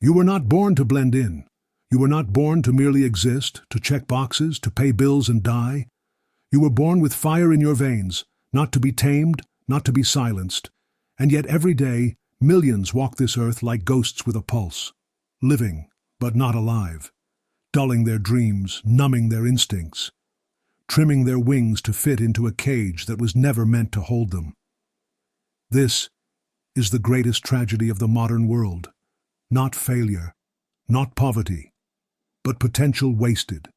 You were not born to blend in. You were not born to merely exist, to check boxes, to pay bills and die. You were born with fire in your veins, not to be tamed, not to be silenced. And yet every day, millions walk this earth like ghosts with a pulse, living, but not alive, dulling their dreams, numbing their instincts, trimming their wings to fit into a cage that was never meant to hold them. This is the greatest tragedy of the modern world. Not failure, not poverty, but potential wasted.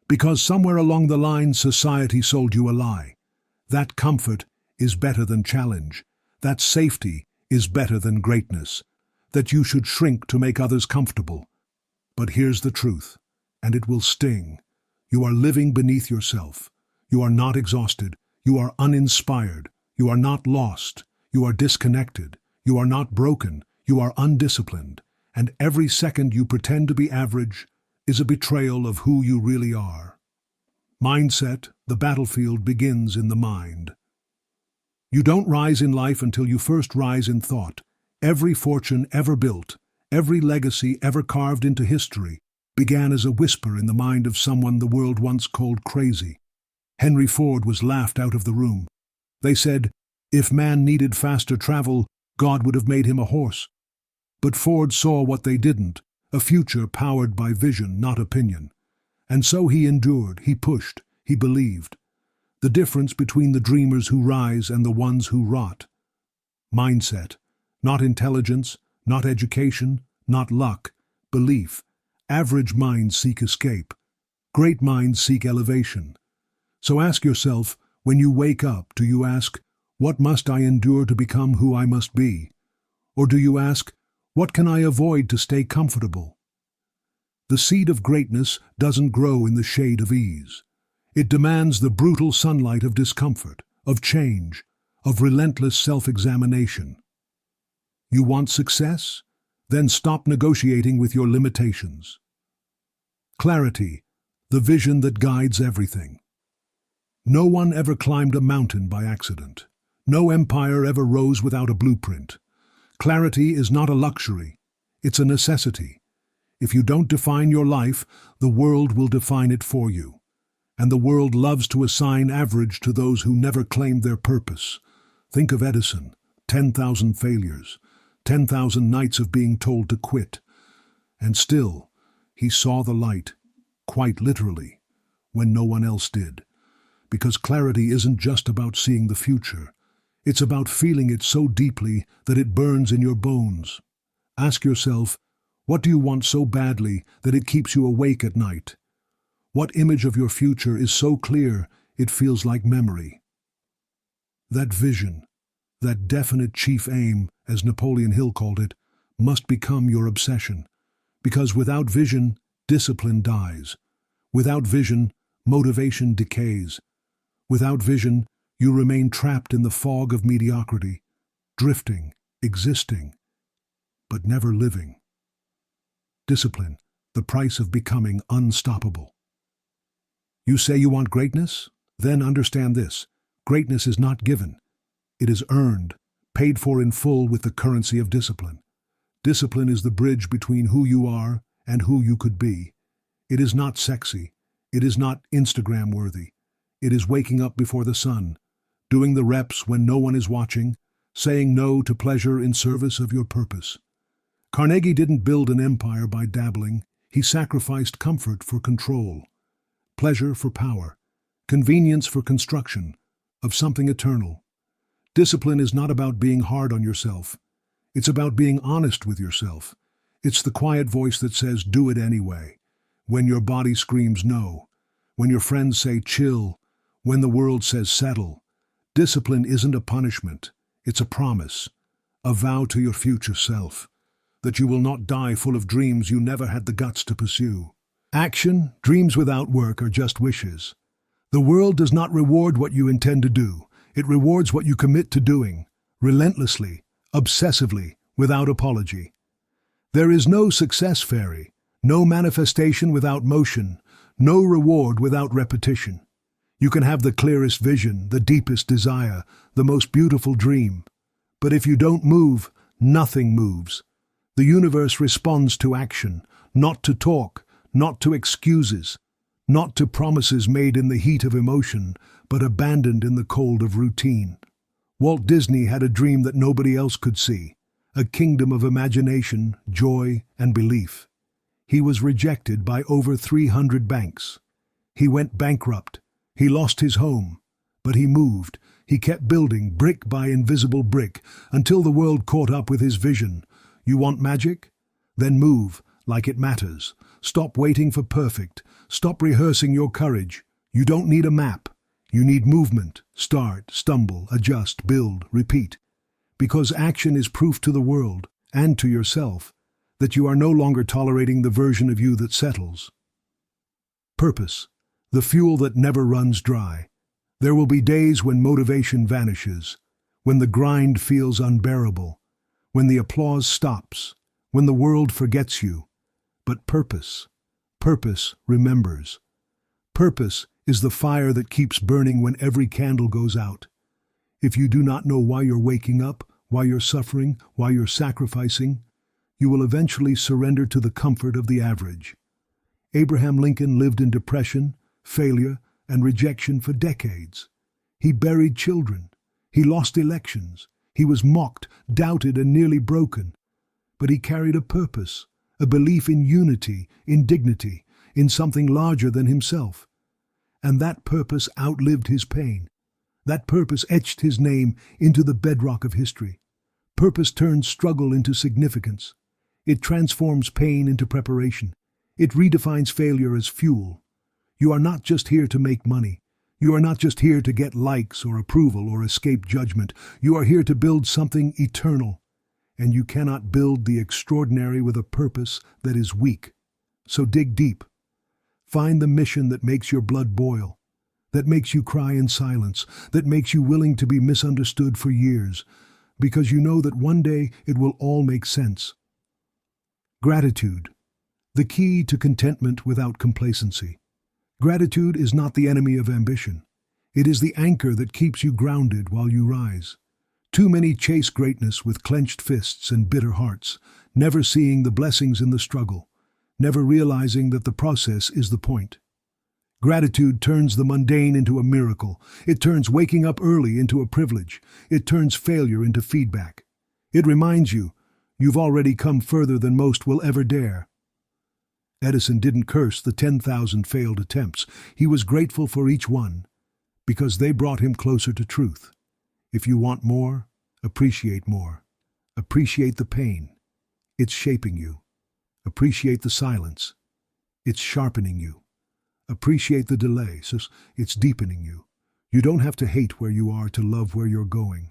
Because somewhere along the line society sold you a lie. That comfort is better than challenge. That safety is better than greatness. That you should shrink to make others comfortable. But here's the truth, and it will sting. You are living beneath yourself. You are not exhausted. You are uninspired. You are not lost. You are disconnected. You are not broken. You are undisciplined. And every second you pretend to be average is a betrayal of who you really are. Mindset, the battlefield, begins in the mind. You don't rise in life until you first rise in thought. Every fortune ever built, every legacy ever carved into history, began as a whisper in the mind of someone the world once called crazy. Henry Ford was laughed out of the room. They said, if man needed faster travel, God would have made him a horse. But Ford saw what they didn't, a future powered by vision, not opinion. And so he endured, he pushed, he believed. The difference between the dreamers who rise and the ones who rot. Mindset, not intelligence, not education, not luck, belief. Average minds seek escape. Great minds seek elevation. So ask yourself, when you wake up, do you ask, what must I endure to become who I must be? Or do you ask, what can I avoid to stay comfortable? The seed of greatness doesn't grow in the shade of ease. It demands the brutal sunlight of discomfort, of change, of relentless self-examination. You want success? Then stop negotiating with your limitations. Clarity, the vision that guides everything. No one ever climbed a mountain by accident. No empire ever rose without a blueprint. Clarity is not a luxury, it's a necessity. If you don't define your life, the world will define it for you. And the world loves to assign average to those who never claimed their purpose. Think of Edison, 10,000 failures, 10,000 nights of being told to quit. And still, he saw the light, quite literally, when no one else did. Because clarity isn't just about seeing the future. It's about feeling it so deeply that it burns in your bones. Ask yourself, what do you want so badly that it keeps you awake at night? What image of your future is so clear it feels like memory? That vision, that definite chief aim, as Napoleon Hill called it, must become your obsession. Because without vision, discipline dies. Without vision, motivation decays. Without vision, you remain trapped in the fog of mediocrity, drifting, existing, but never living. Discipline, the price of becoming unstoppable. You say you want greatness? Then understand this. Greatness is not given. It is earned, paid for in full with the currency of discipline. Discipline is the bridge between who you are and who you could be. It is not sexy. It is not Instagram-worthy. It is waking up before the sun, doing the reps when no one is watching, saying no to pleasure in service of your purpose. Carnegie didn't build an empire by dabbling. He sacrificed comfort for control, pleasure for power, convenience for construction of something eternal. Discipline is not about being hard on yourself. It's about being honest with yourself. It's the quiet voice that says, do it anyway, when your body screams no, when your friends say chill, when the world says settle. Discipline isn't a punishment, it's a promise, a vow to your future self, that you will not die full of dreams you never had the guts to pursue. Action, dreams without work are just wishes. The world does not reward what you intend to do, it rewards what you commit to doing, relentlessly, obsessively, without apology. There is no success fairy, no manifestation without motion, no reward without repetition. You can have the clearest vision, the deepest desire, the most beautiful dream. But if you don't move, nothing moves. The universe responds to action, not to talk, not to excuses, not to promises made in the heat of emotion, but abandoned in the cold of routine. Walt Disney had a dream that nobody else could see, a kingdom of imagination, joy, and belief. He was rejected by over 300 banks. He went bankrupt. He lost his home. But he moved. He kept building brick by invisible brick until the world caught up with his vision. You want magic? Then move like it matters. Stop waiting for perfect. Stop rehearsing your courage. You don't need a map. You need movement. Start, stumble, adjust, build, repeat. Because action is proof to the world, and to yourself, that you are no longer tolerating the version of you that settles. Purpose, the fuel that never runs dry. There will be days when motivation vanishes, when the grind feels unbearable, when the applause stops, when the world forgets you. But purpose remembers. Purpose is the fire that keeps burning when every candle goes out. If you do not know why you're waking up, why you're suffering, why you're sacrificing, you will eventually surrender to the comfort of the average. Abraham Lincoln lived in depression, failure, and rejection for decades. He buried children. He lost elections. He was mocked, doubted, and nearly broken. But he carried a purpose, a belief in unity, in dignity, in something larger than himself. And that purpose outlived his pain. That purpose etched his name into the bedrock of history. Purpose turns struggle into significance. It transforms pain into preparation. It redefines failure as fuel. You are not just here to make money. You are not just here to get likes or approval or escape judgment. You are here to build something eternal. And you cannot build the extraordinary with a purpose that is weak. So dig deep. Find the mission that makes your blood boil, that makes you cry in silence, that makes you willing to be misunderstood for years, because you know that one day it will all make sense. Gratitude, the key to contentment without complacency. Gratitude is not the enemy of ambition. It is the anchor that keeps you grounded while you rise. Too many chase greatness with clenched fists and bitter hearts, never seeing the blessings in the struggle, never realizing that the process is the point. Gratitude turns the mundane into a miracle. It turns waking up early into a privilege. It turns failure into feedback. It reminds you, you've already come further than most will ever dare. Edison didn't curse the 10,000 failed attempts. He was grateful for each one, because they brought him closer to truth. If you want more, appreciate more. Appreciate the pain. It's shaping you. Appreciate the silence. It's sharpening you. Appreciate the delay, so it's deepening you. You don't have to hate where you are to love where you're going.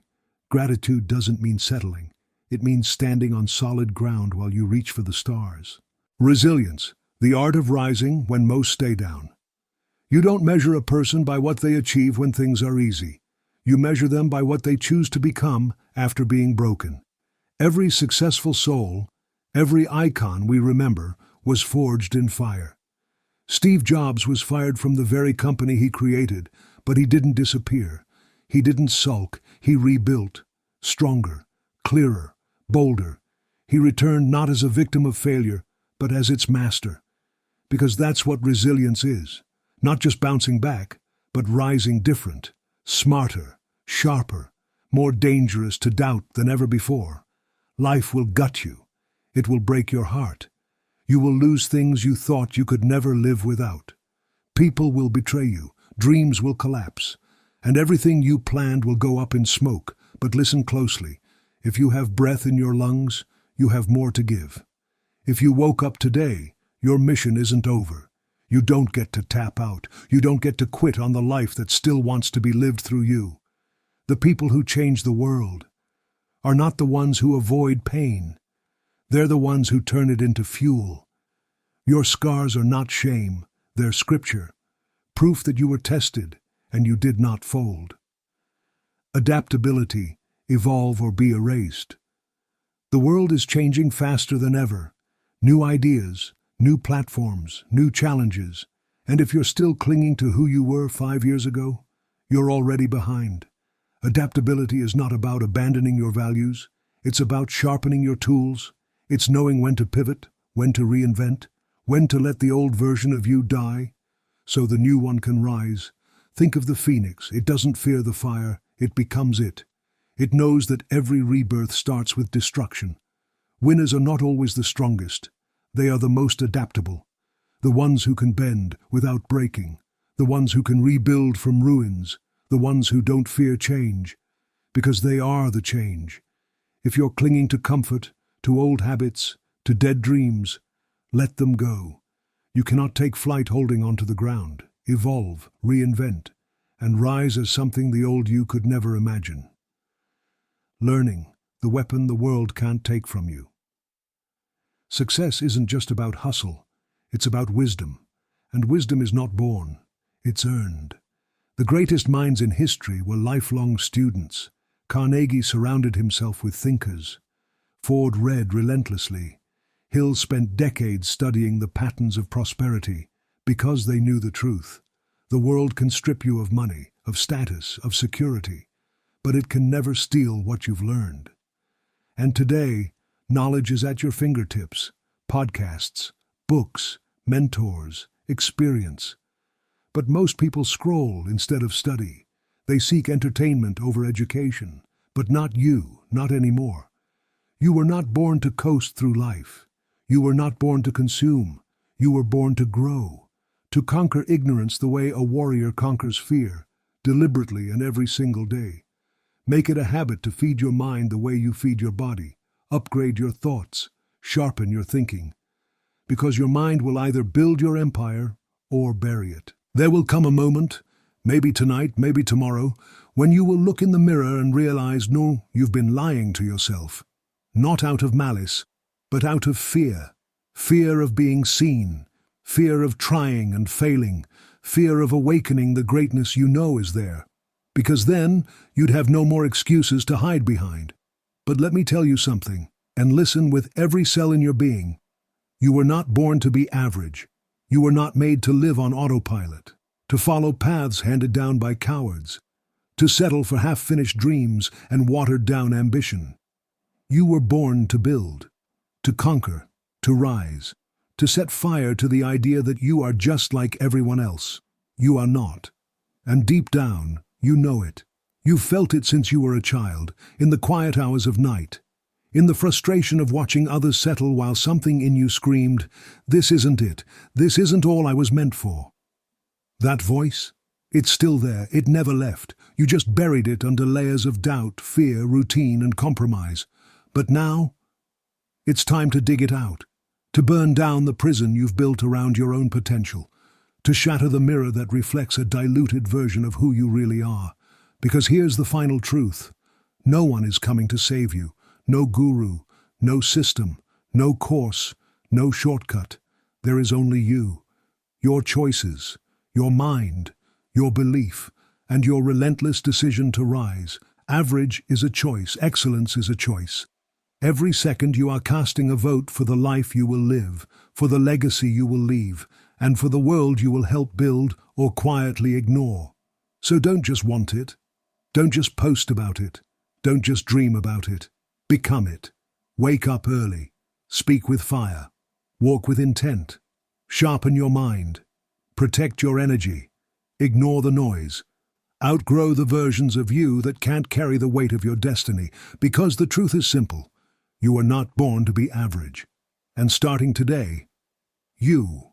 Gratitude doesn't mean settling. It means standing on solid ground while you reach for the stars. Resilience, the art of rising when most stay down. You don't measure a person by what they achieve when things are easy. You measure them by what they choose to become after being broken. Every successful soul, every icon we remember, was forged in fire. Steve Jobs was fired from the very company he created, but he didn't disappear. He didn't sulk. He rebuilt. Stronger, clearer, bolder. He returned not as a victim of failure, but as its master. Because that's what resilience is. Not just bouncing back, but rising different, smarter, sharper, more dangerous to doubt than ever before. Life will gut you. It will break your heart. You will lose things you thought you could never live without. People will betray you. Dreams will collapse. And everything you planned will go up in smoke. But listen closely. If you have breath in your lungs, you have more to give. If you woke up today, your mission isn't over. You don't get to tap out. You don't get to quit on the life that still wants to be lived through you. The people who change the world are not the ones who avoid pain. They're the ones who turn it into fuel. Your scars are not shame, they're scripture, proof that you were tested and you did not fold. Adaptability, evolve or be erased. The world is changing faster than ever. New ideas, new platforms, new challenges. And if you're still clinging to who you were 5 years ago, you're already behind. Adaptability is not about abandoning your values. It's about sharpening your tools. It's knowing when to pivot, when to reinvent, when to let the old version of you die, so the new one can rise. Think of the phoenix. It doesn't fear the fire, it becomes it. It knows that every rebirth starts with destruction. Winners are not always the strongest. They are the most adaptable. The ones who can bend without breaking. The ones who can rebuild from ruins. The ones who don't fear change. Because they are the change. If you're clinging to comfort, to old habits, to dead dreams, let them go. You cannot take flight holding onto the ground. Evolve, reinvent, and rise as something the old you could never imagine. Learning, the weapon the world can't take from you. Success isn't just about hustle, it's about wisdom. And wisdom is not born, it's earned. The greatest minds in history were lifelong students. Carnegie surrounded himself with thinkers. Ford read relentlessly. Hill spent decades studying the patterns of prosperity because they knew the truth. The world can strip you of money, of status, of security, but it can never steal what you've learned. And today, knowledge is at your fingertips. Podcasts, books, mentors, experience. But most people scroll instead of study. They seek entertainment over education. But not you, not anymore. You were not born to coast through life. You were not born to consume. You were born to grow. To conquer ignorance the way a warrior conquers fear, deliberately and every single day. Make it a habit to feed your mind the way you feed your body. Upgrade your thoughts. Sharpen your thinking. Because your mind will either build your empire or bury it. There will come a moment, maybe tonight, maybe tomorrow, when you will look in the mirror and realize, no, you've been lying to yourself. Not out of malice, but out of fear. Fear of being seen. Fear of trying and failing. Fear of awakening the greatness you know is there. Because then you'd have no more excuses to hide behind. But let me tell you something, and listen with every cell in your being. You were not born to be average. You were not made to live on autopilot, to follow paths handed down by cowards, to settle for half-finished dreams and watered-down ambition. You were born to build, to conquer, to rise, to set fire to the idea that you are just like everyone else. You are not. And deep down, you know it. You've felt it since you were a child, in the quiet hours of night, in the frustration of watching others settle while something in you screamed, "This isn't it. This isn't all I was meant for." That voice? It's still there. It never left. You just buried it under layers of doubt, fear, routine, and compromise. But now, it's time to dig it out, to burn down the prison you've built around your own potential, to shatter the mirror that reflects a diluted version of who you really are. Because here's the final truth. No one is coming to save you. No guru, no system, no course, no shortcut. There is only you, your choices, your mind, your belief, and your relentless decision to rise. Average is a choice, excellence is a choice. Every second you are casting a vote for the life you will live, for the legacy you will leave, and for the world you will help build or quietly ignore. So don't just want it. Don't just post about it. Don't just dream about it. Become it. Wake up early. Speak with fire. Walk with intent. Sharpen your mind. Protect your energy. Ignore the noise. Outgrow the versions of you that can't carry the weight of your destiny, because the truth is simple. You are not born to be average. And starting today, you